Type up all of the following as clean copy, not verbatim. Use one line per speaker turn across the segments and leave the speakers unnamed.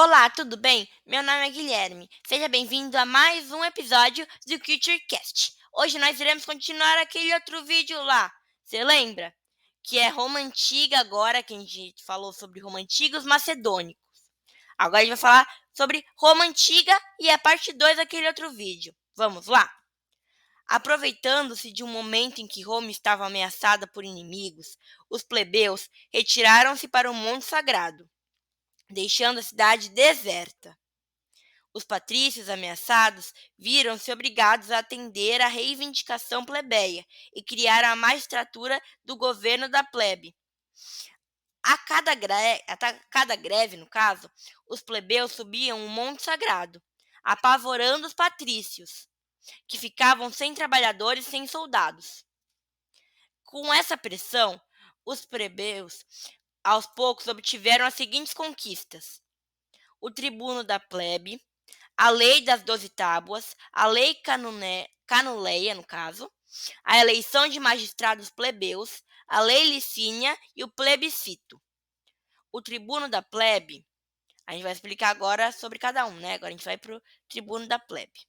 Olá, tudo bem? Meu nome é Guilherme. Seja bem-vindo a mais um episódio do CultureCast. Hoje nós iremos continuar aquele outro vídeo lá. Você lembra? Que é Roma Antiga agora, que a gente falou sobre Roma Antiga, os macedônicos. Agora a gente vai falar sobre Roma Antiga e a parte 2 daquele outro vídeo. Vamos lá? Aproveitando-se de um momento em que Roma estava ameaçada por inimigos, os plebeus retiraram-se para o Monte Sagrado, deixando a cidade deserta. Os patrícios ameaçados viram-se obrigados a atender à reivindicação plebeia e criaram a magistratura do governo da plebe. A cada greve, no caso, os plebeus subiam um monte sagrado, apavorando os patrícios, que ficavam sem trabalhadores e sem soldados. Com essa pressão, os plebeus, aos poucos, obtiveram as seguintes conquistas: o tribuno da plebe, a lei das 12 tábuas, a lei canuleia, no caso, a eleição de magistrados plebeus, a lei licínia e o plebiscito. O tribuno da plebe, a gente vai explicar agora sobre cada um, né? Agora a gente vai para o tribuno da plebe.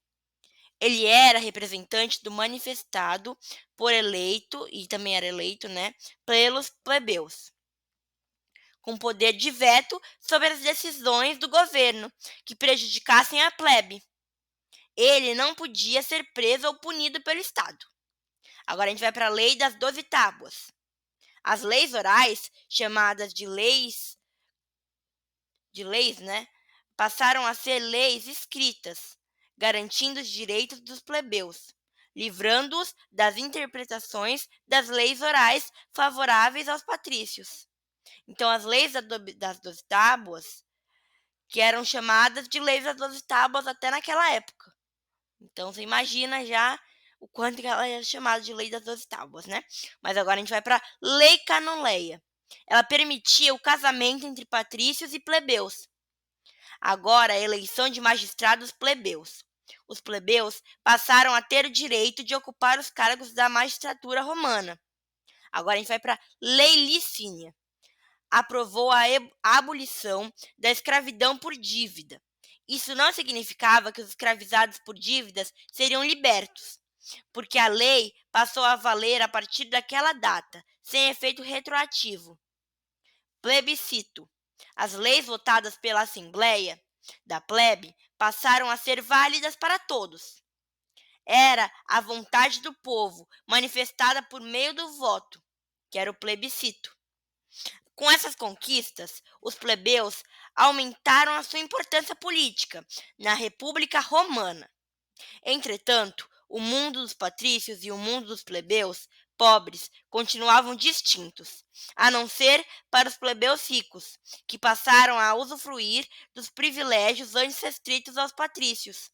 Ele era representante do manifestado por eleito, e também era eleito, né, pelos plebeus, com poder de veto sobre as decisões do governo que prejudicassem a plebe. Ele não podia ser preso ou punido pelo Estado. Agora a gente vai para a lei das 12 tábuas. As leis orais, chamadas de leis, né, passaram a ser leis escritas, garantindo os direitos dos plebeus, livrando-os das interpretações das leis orais favoráveis aos patrícios. Então, as leis das 12 tábuas, que eram chamadas de leis das 12 tábuas até naquela época. Então, você imagina já o quanto que ela é chamada de Lei das 12 Tábuas, né? Mas agora a gente vai para a Lei Canoleia. Ela permitia o casamento entre patrícios e plebeus. Agora, a eleição de magistrados plebeus. Os plebeus passaram a ter o direito de ocupar os cargos da magistratura romana. Agora a gente vai para a Lei Licínia. Aprovou a abolição da escravidão por dívida. Isso não significava que os escravizados por dívidas seriam libertos, porque a lei passou a valer a partir daquela data, sem efeito retroativo. Plebiscito. As leis votadas pela Assembleia da plebe passaram a ser válidas para todos. Era a vontade do povo, manifestada por meio do voto, que era o plebiscito. Com essas conquistas, os plebeus aumentaram a sua importância política na República Romana. Entretanto, o mundo dos patrícios e o mundo dos plebeus pobres continuavam distintos, a não ser para os plebeus ricos, que passaram a usufruir dos privilégios antes restritos aos patrícios,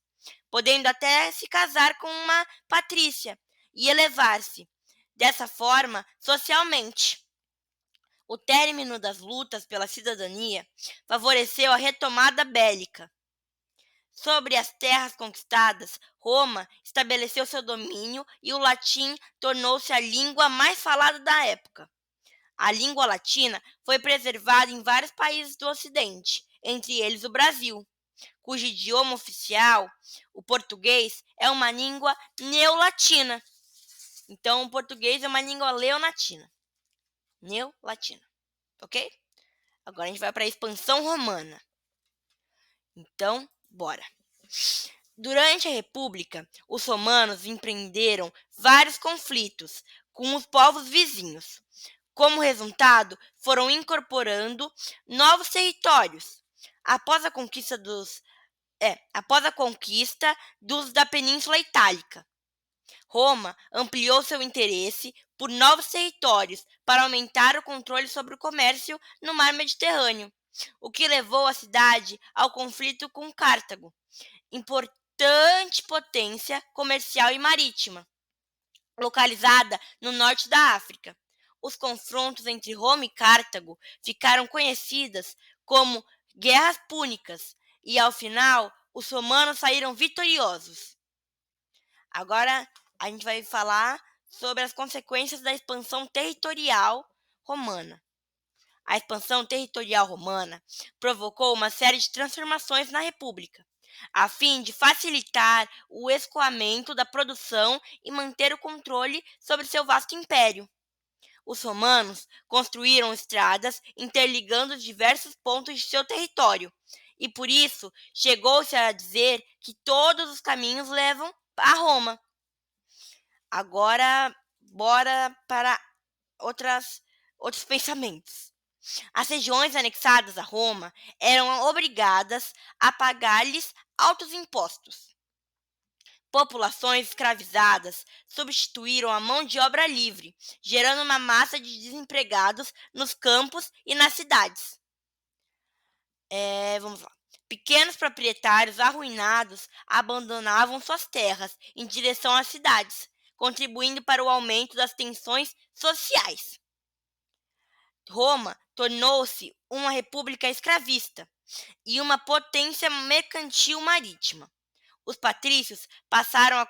podendo até se casar com uma patrícia e elevar-se, dessa forma, socialmente. O término das lutas pela cidadania favoreceu a retomada bélica. Sobre as terras conquistadas, Roma estabeleceu seu domínio e o latim tornou-se a língua mais falada da época. A língua latina foi preservada em vários países do Ocidente, entre eles o Brasil, cujo idioma oficial, o português, é uma língua neolatina. Então, o português é uma língua leonatina, neolatina, ok? Agora a gente vai para a expansão romana. Então, bora. Durante a República, os romanos empreenderam vários conflitos com os povos vizinhos. Como resultado, foram incorporando novos territórios. Após a conquista dos da Península Itálica, Roma ampliou seu interesse por novos territórios para aumentar o controle sobre o comércio no mar Mediterrâneo, o que levou a cidade ao conflito com Cartago, importante potência comercial e marítima, localizada no norte da África. Os confrontos entre Roma e Cartago ficaram conhecidas como Guerras Púnicas e, ao final, os romanos saíram vitoriosos. Agora a gente vai falar sobre as consequências da expansão territorial romana. A expansão territorial romana provocou uma série de transformações na República, a fim de facilitar o escoamento da produção e manter o controle sobre seu vasto império. Os romanos construíram estradas interligando diversos pontos de seu território, e por isso chegou-se a dizer que todos os caminhos levam a Roma. Agora, bora para outros pensamentos. As regiões anexadas a Roma eram obrigadas a pagar-lhes altos impostos. Populações escravizadas substituíram a mão de obra livre, gerando uma massa de desempregados nos campos e nas cidades. Vamos lá. Pequenos proprietários arruinados abandonavam suas terras em direção às cidades, contribuindo para o aumento das tensões sociais. Roma tornou-se uma república escravista e uma potência mercantil marítima. Os patrícios passaram a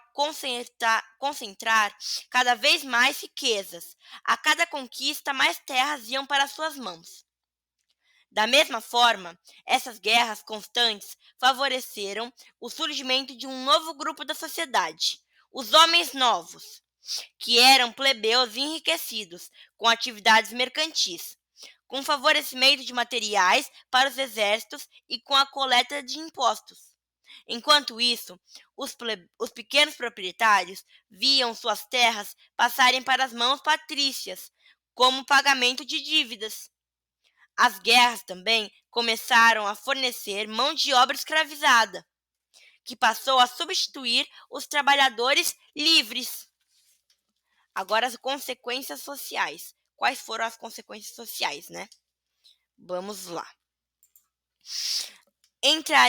concentrar cada vez mais riquezas. A cada conquista, mais terras iam para suas mãos. Da mesma forma, essas guerras constantes favoreceram o surgimento de um novo grupo da sociedade, os homens novos, que eram plebeus enriquecidos com atividades mercantis, com favorecimento de materiais para os exércitos e com a coleta de impostos. Enquanto isso, os pequenos proprietários viam suas terras passarem para as mãos patrícias como pagamento de dívidas. As guerras também começaram a fornecer mão de obra escravizada, que passou a substituir os trabalhadores livres. Agora, as consequências sociais. Quais foram as consequências sociais, né? Vamos lá. Entre a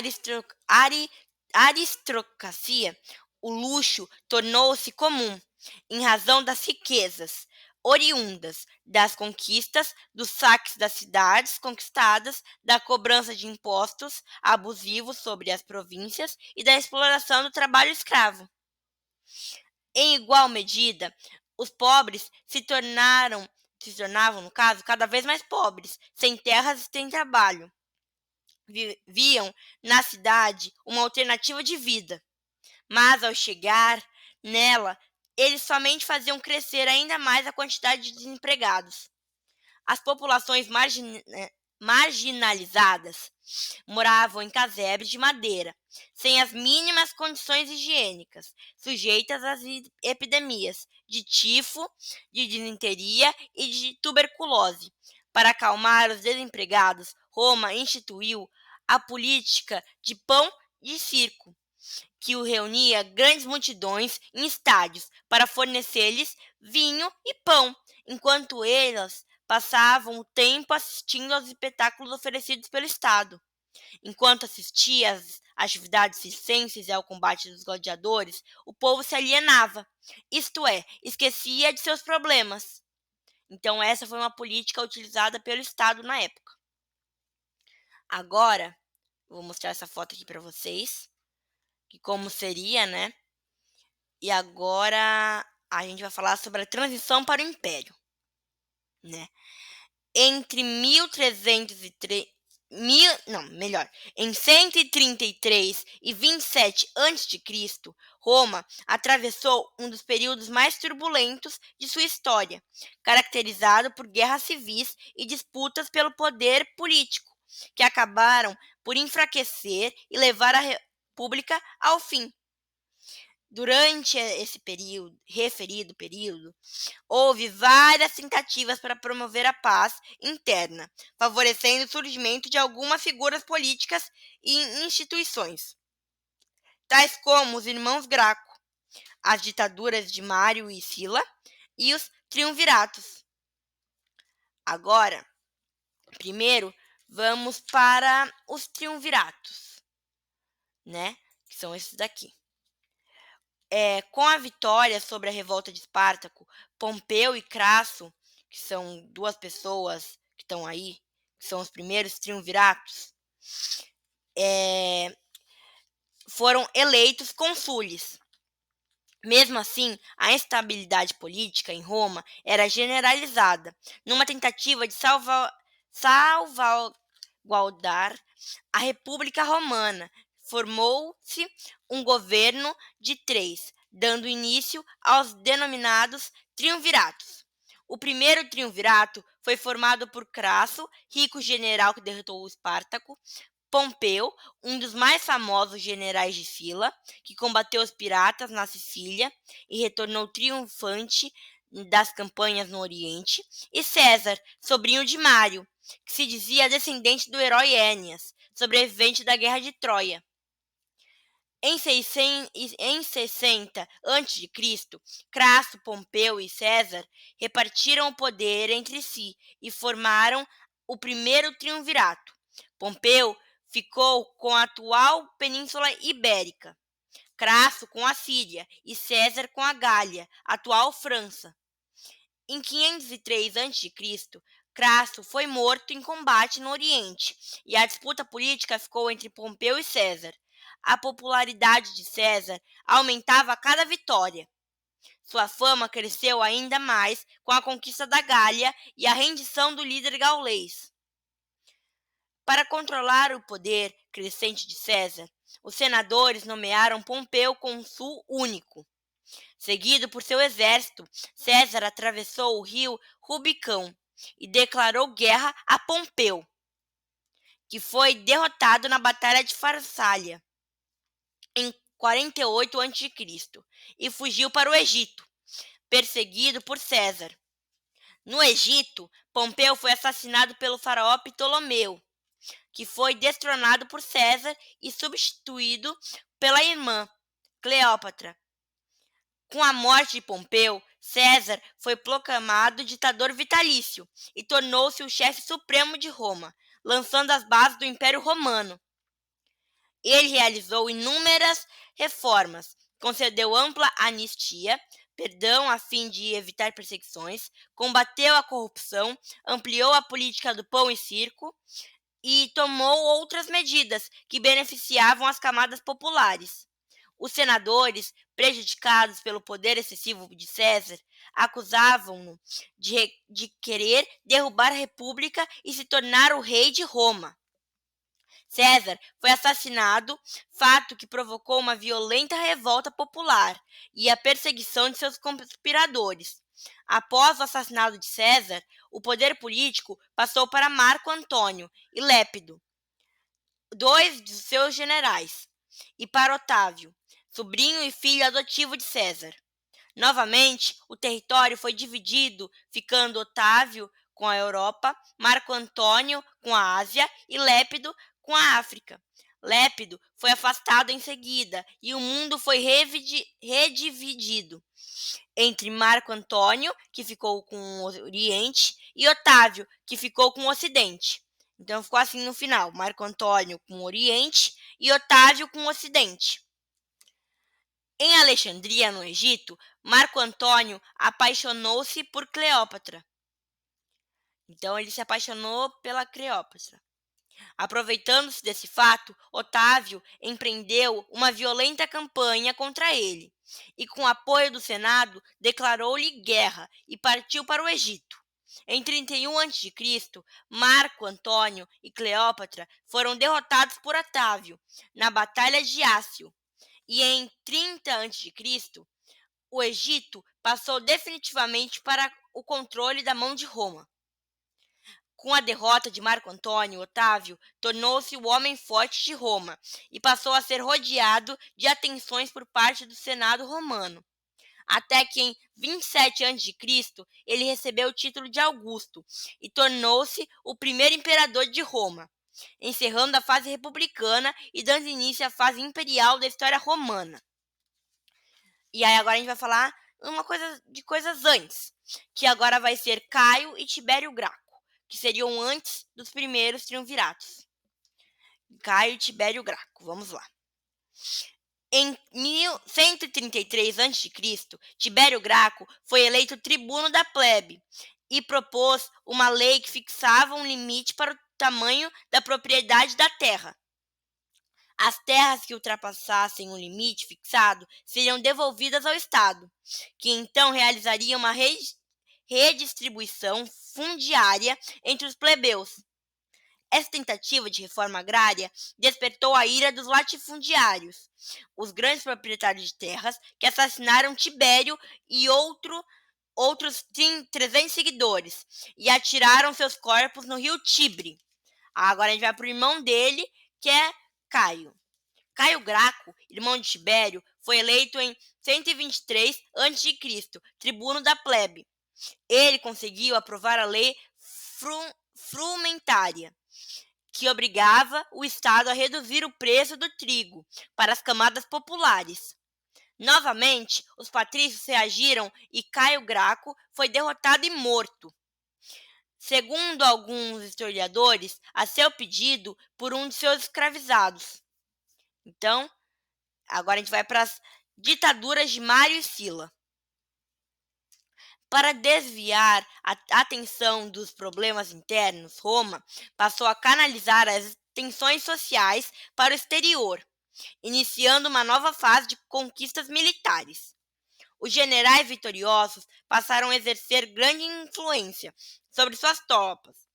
aristocracia, o luxo tornou-se comum, em razão das riquezas oriundas das conquistas, dos saques das cidades conquistadas, da cobrança de impostos abusivos sobre as províncias e da exploração do trabalho escravo. Em igual medida, os pobres se tornavam, no caso, cada vez mais pobres, sem terras e sem trabalho. Viam na cidade uma alternativa de vida, mas ao chegar nela, eles somente faziam crescer ainda mais a quantidade de desempregados. As populações marginalizadas moravam em casebres de madeira, sem as mínimas condições higiênicas, sujeitas às epidemias de tifo, de disenteria e de tuberculose. Para acalmar os desempregados, Roma instituiu a política de pão de circo, que o reunia grandes multidões em estádios para fornecer-lhes vinho e pão, enquanto elas passavam o tempo assistindo aos espetáculos oferecidos pelo Estado. Enquanto assistia às atividades circenses e ao combate dos gladiadores, o povo se alienava, isto é, esquecia de seus problemas. Então, essa foi uma política utilizada pelo Estado na época. Agora, vou mostrar essa foto aqui para vocês, que como seria, né? E agora a gente vai falar sobre a transição para o Império, né? Entre 133 e 27 a.C., Roma atravessou um dos períodos mais turbulentos de sua história, caracterizado por guerras civis e disputas pelo poder político, que acabaram por enfraquecer e levar a República ao fim. Durante esse referido período, houve várias tentativas para promover a paz interna, favorecendo o surgimento de algumas figuras políticas e instituições, tais como os irmãos Graco, as ditaduras de Mário e Sila e os triunviratos. Agora, primeiro, vamos para os triunviratos, né? Que são esses daqui. Com a vitória sobre a revolta de Espartaco, Pompeu e Crasso, que são duas pessoas que estão aí, que são os primeiros triunviratos, foram eleitos cônsules. Mesmo assim, a instabilidade política em Roma era generalizada, numa tentativa de salvaguardar a República Romana. Formou-se um governo de três, dando início aos denominados triunviratos. O primeiro triunvirato foi formado por Crasso, rico general que derrotou o Espartaco, Pompeu, um dos mais famosos generais de Sila, que combateu os piratas na Sicília e retornou triunfante das campanhas no Oriente, e César, sobrinho de Mário, que se dizia descendente do herói Éneas, sobrevivente da Guerra de Troia. Em 60 a.C., Crasso, Pompeu e César repartiram o poder entre si e formaram o primeiro triunvirato. Pompeu ficou com a atual Península Ibérica, Crasso com a Síria e César com a Gália, atual França. Em 503 a.C., Crasso foi morto em combate no Oriente e a disputa política ficou entre Pompeu e César. A popularidade de César aumentava a cada vitória. Sua fama cresceu ainda mais com a conquista da Gália e a rendição do líder gaulês. Para controlar o poder crescente de César, os senadores nomearam Pompeu cônsul único. Seguido por seu exército, César atravessou o rio Rubicão e declarou guerra a Pompeu, que foi derrotado na Batalha de Farsália em 48 a.C. e fugiu para o Egito, perseguido por César. No Egito, Pompeu foi assassinado pelo faraó Ptolomeu, que foi destronado por César e substituído pela irmã, Cleópatra. Com a morte de Pompeu, César foi proclamado ditador vitalício e tornou-se o chefe supremo de Roma, lançando as bases do Império Romano. Ele realizou inúmeras reformas, concedeu ampla anistia, perdão a fim de evitar perseguições, combateu a corrupção, ampliou a política do pão e circo e tomou outras medidas que beneficiavam as camadas populares. Os senadores, prejudicados pelo poder excessivo de César, acusavam-no de querer derrubar a república e se tornar o rei de Roma. César foi assassinado, fato que provocou uma violenta revolta popular e a perseguição de seus conspiradores. Após o assassinato de César, o poder político passou para Marco Antônio e Lépido, dois de seus generais, e para Otávio, sobrinho e filho adotivo de César. Novamente, o território foi dividido, ficando Otávio com a Europa, Marco Antônio com a Ásia e Lépido com a África. Lépido foi afastado em seguida e o mundo foi redividido entre Marco Antônio, que ficou com o Oriente, e Otávio, que ficou com o Ocidente. Então ficou assim no final, Marco Antônio com o Oriente e Otávio com o Ocidente. Em Alexandria, no Egito, Marco Antônio apaixonou-se por Cleópatra. Então ele se apaixonou pela Cleópatra. Aproveitando-se desse fato, Otávio empreendeu uma violenta campanha contra ele e, com apoio do Senado, declarou-lhe guerra e partiu para o Egito. Em 31 a.C., Marco Antônio e Cleópatra foram derrotados por Otávio na Batalha de Ácio, e em 30 a.C., o Egito passou definitivamente para o controle da mão de Roma. Com a derrota de Marco Antônio, Otávio tornou-se o homem forte de Roma e passou a ser rodeado de atenções por parte do Senado romano. Até que em 27 a.C., ele recebeu o título de Augusto e tornou-se o primeiro imperador de Roma, encerrando a fase republicana e dando início à fase imperial da história romana. E aí agora a gente vai falar de coisas antes, que agora vai ser Caio e Tibério Graco, que seriam antes dos primeiros triunviratos. Caio e Tibério Graco, vamos lá. Em 133 a.C., Tibério Graco foi eleito tribuno da plebe e propôs uma lei que fixava um limite para o tamanho da propriedade da terra. As terras que ultrapassassem o limite fixado seriam devolvidas ao Estado, que então realizaria uma redistribuição fundiária entre os plebeus. Essa tentativa de reforma agrária despertou a ira dos latifundiários, os grandes proprietários de terras que assassinaram Tibério e outros 300 seguidores e atiraram seus corpos no rio Tibre. Agora a gente vai para o irmão dele, que é Caio. Caio Graco, irmão de Tibério, foi eleito em 123 a.C., tribuno da plebe. Ele conseguiu aprovar a lei frumentária, que obrigava o Estado a reduzir o preço do trigo para as camadas populares. Novamente, os patrícios reagiram e Caio Graco foi derrotado e morto. Segundo alguns historiadores, a seu pedido por um de seus escravizados. Então, agora a gente vai para as ditaduras de Mário e Sila. Para desviar a atenção dos problemas internos, Roma passou a canalizar as tensões sociais para o exterior, iniciando uma nova fase de conquistas militares. Os generais vitoriosos passaram a exercer grande influência sobre suas tropas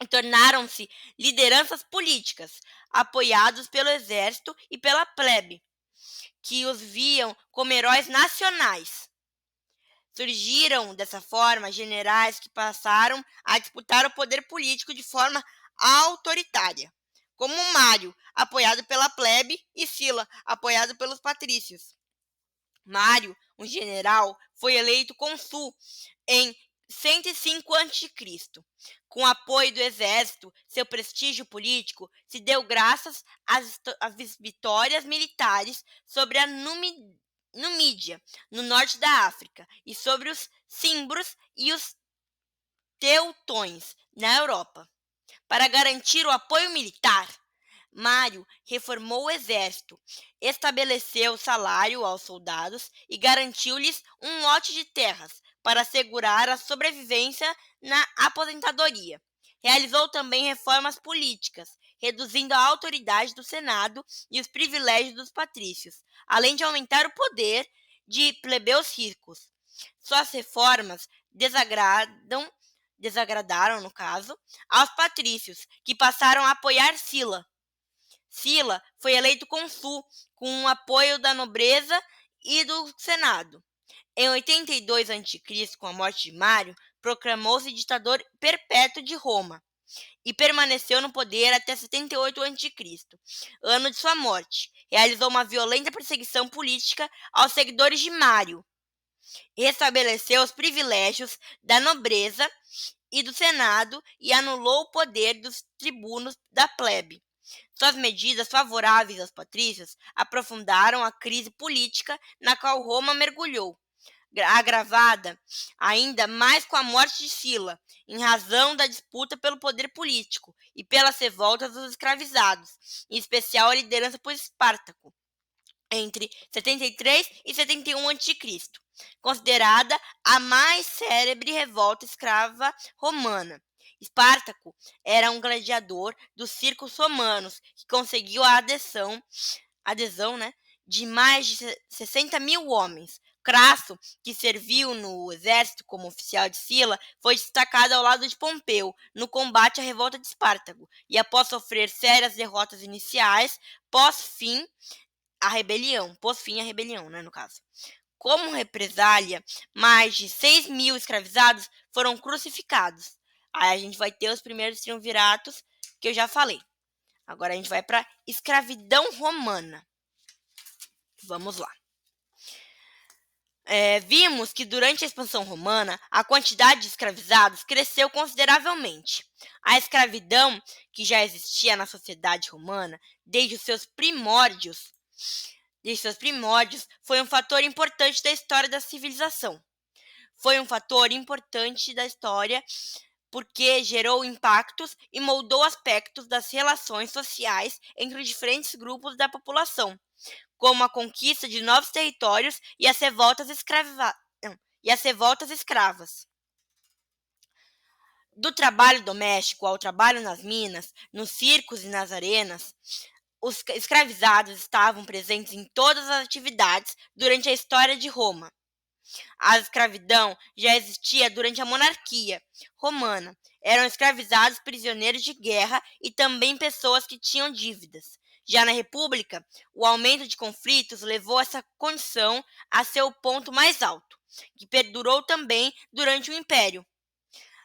e tornaram-se lideranças políticas, apoiados pelo exército e pela plebe, que os viam como heróis nacionais. Surgiram, dessa forma, generais que passaram a disputar o poder político de forma autoritária, como Mário, apoiado pela plebe, e Sila, apoiado pelos patrícios. Mário, um general, foi eleito cônsul em 105 a.C. Com apoio do exército, seu prestígio político se deu graças às vitórias militares sobre a Numídia, no norte da África, e sobre os Cimbros e os Teutões, na Europa. Para garantir o apoio militar, Mário reformou o exército, estabeleceu salário aos soldados e garantiu-lhes um lote de terras para assegurar a sobrevivência na aposentadoria. Realizou também reformas políticas, reduzindo a autoridade do Senado e os privilégios dos patrícios, além de aumentar o poder de plebeus ricos. Suas reformas desagradaram, no caso, aos patrícios, que passaram a apoiar Sila. Sila foi eleito cônsul com o apoio da nobreza e do Senado. Em 82 a.C., com a morte de Mário, proclamou-se ditador perpétuo de Roma e permaneceu no poder até 78 a.C., ano de sua morte. Realizou uma violenta perseguição política aos seguidores de Mário. Restabeleceu os privilégios da nobreza e do Senado e anulou o poder dos tribunos da plebe. Suas medidas favoráveis aos patrícios aprofundaram a crise política na qual Roma mergulhou, agravada ainda mais com a morte de Sila, em razão da disputa pelo poder político e pelas revoltas dos escravizados, em especial a liderança por Espartaco, entre 73 e 71 a.C., considerada a mais célebre revolta escrava romana. Espartaco era um gladiador dos circos romanos que conseguiu a adesão, de mais de 60 mil homens. Crasso, que serviu no exército como oficial de Sila, foi destacado ao lado de Pompeu no combate à revolta de Espartaco e, após sofrer sérias derrotas iniciais, pós-fim à rebelião, no caso. Como represália, mais de 6 mil escravizados foram crucificados. Aí a gente vai ter os primeiros triunviratos que eu já falei. Agora a gente vai para escravidão romana. Vamos lá. Vimos que durante a expansão romana, a quantidade de escravizados cresceu consideravelmente. A escravidão, que já existia na sociedade romana desde seus primórdios, foi um fator importante da história da civilização. Foi um fator importante da história porque gerou impactos e moldou aspectos das relações sociais entre os diferentes grupos da população, como a conquista de novos territórios e as revoltas escravas. Do trabalho doméstico ao trabalho nas minas, nos circos e nas arenas, os escravizados estavam presentes em todas as atividades durante a história de Roma. A escravidão já existia durante a monarquia romana. Eram escravizados prisioneiros de guerra e também pessoas que tinham dívidas. Já na República, o aumento de conflitos levou essa condição a seu ponto mais alto, que perdurou também durante o Império.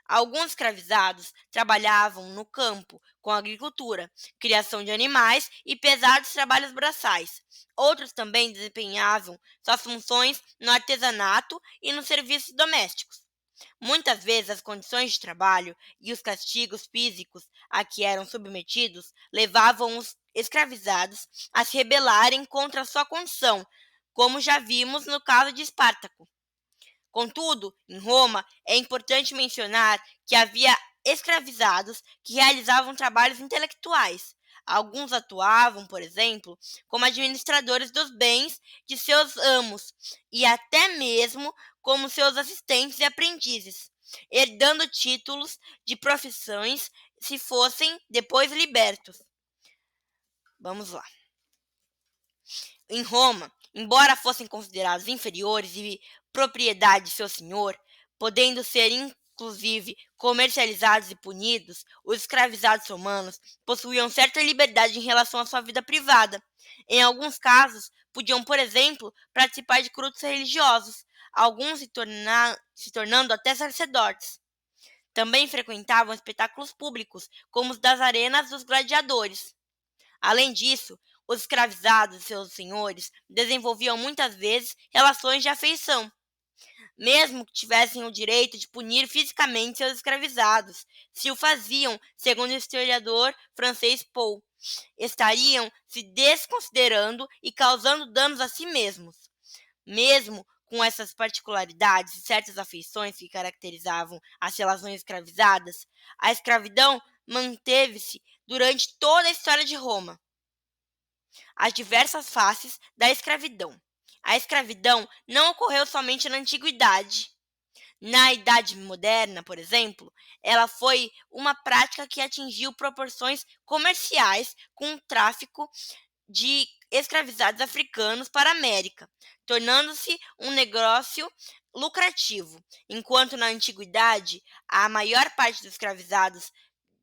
Alguns escravizados trabalhavam no campo, com agricultura, criação de animais e pesados trabalhos braçais. Outros também desempenhavam suas funções no artesanato e nos serviços domésticos. Muitas vezes as condições de trabalho e os castigos físicos a que eram submetidos levavam os escravizados a se rebelarem contra a sua condição, como já vimos no caso de Espartaco. Contudo, em Roma, é importante mencionar que havia escravizados que realizavam trabalhos intelectuais. Alguns atuavam, por exemplo, como administradores dos bens de seus amos e até mesmo como seus assistentes e aprendizes, herdando títulos de profissões se fossem depois libertos. Vamos lá. Em Roma, embora fossem considerados inferiores e propriedade de seu senhor, podendo ser inclusive comercializados e punidos, os escravizados romanos possuíam certa liberdade em relação à sua vida privada. Em alguns casos, podiam, por exemplo, participar de cultos religiosos, alguns se tornando até sacerdotes. Também frequentavam espetáculos públicos, como os das arenas dos gladiadores. Além disso, os escravizados e seus senhores desenvolviam muitas vezes relações de afeição, mesmo que tivessem o direito de punir fisicamente seus escravizados. Se o faziam, segundo o historiador francês Paul, estariam se desconsiderando e causando danos a si mesmos. Mesmo com essas particularidades e certas afeições que caracterizavam as relações escravizadas, a escravidão manteve-se durante toda a história de Roma. As diversas faces da escravidão. A escravidão não ocorreu somente na antiguidade. Na Idade Moderna, por exemplo, ela foi uma prática que atingiu proporções comerciais com o tráfico de escravizados africanos para a América, tornando-se um negócio lucrativo. Enquanto na antiguidade a maior parte dos escravizados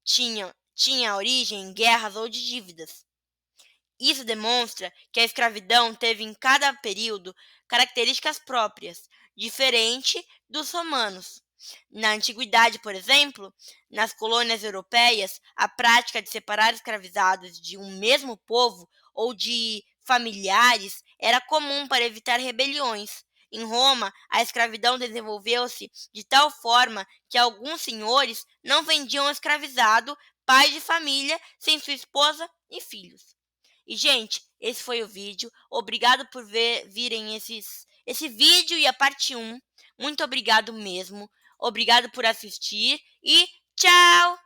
tinha origem em guerras ou de dívidas. Isso demonstra que a escravidão teve em cada período características próprias, diferente dos romanos. Na antiguidade, por exemplo, nas colônias europeias, a prática de separar escravizados de um mesmo povo ou de familiares era comum para evitar rebeliões. Em Roma, a escravidão desenvolveu-se de tal forma que alguns senhores não vendiam escravizado, pai de família, sem sua esposa e filhos. E, gente, esse foi o vídeo. Obrigado por virem esse vídeo e a parte 1. Muito obrigado mesmo. Obrigado por assistir e tchau!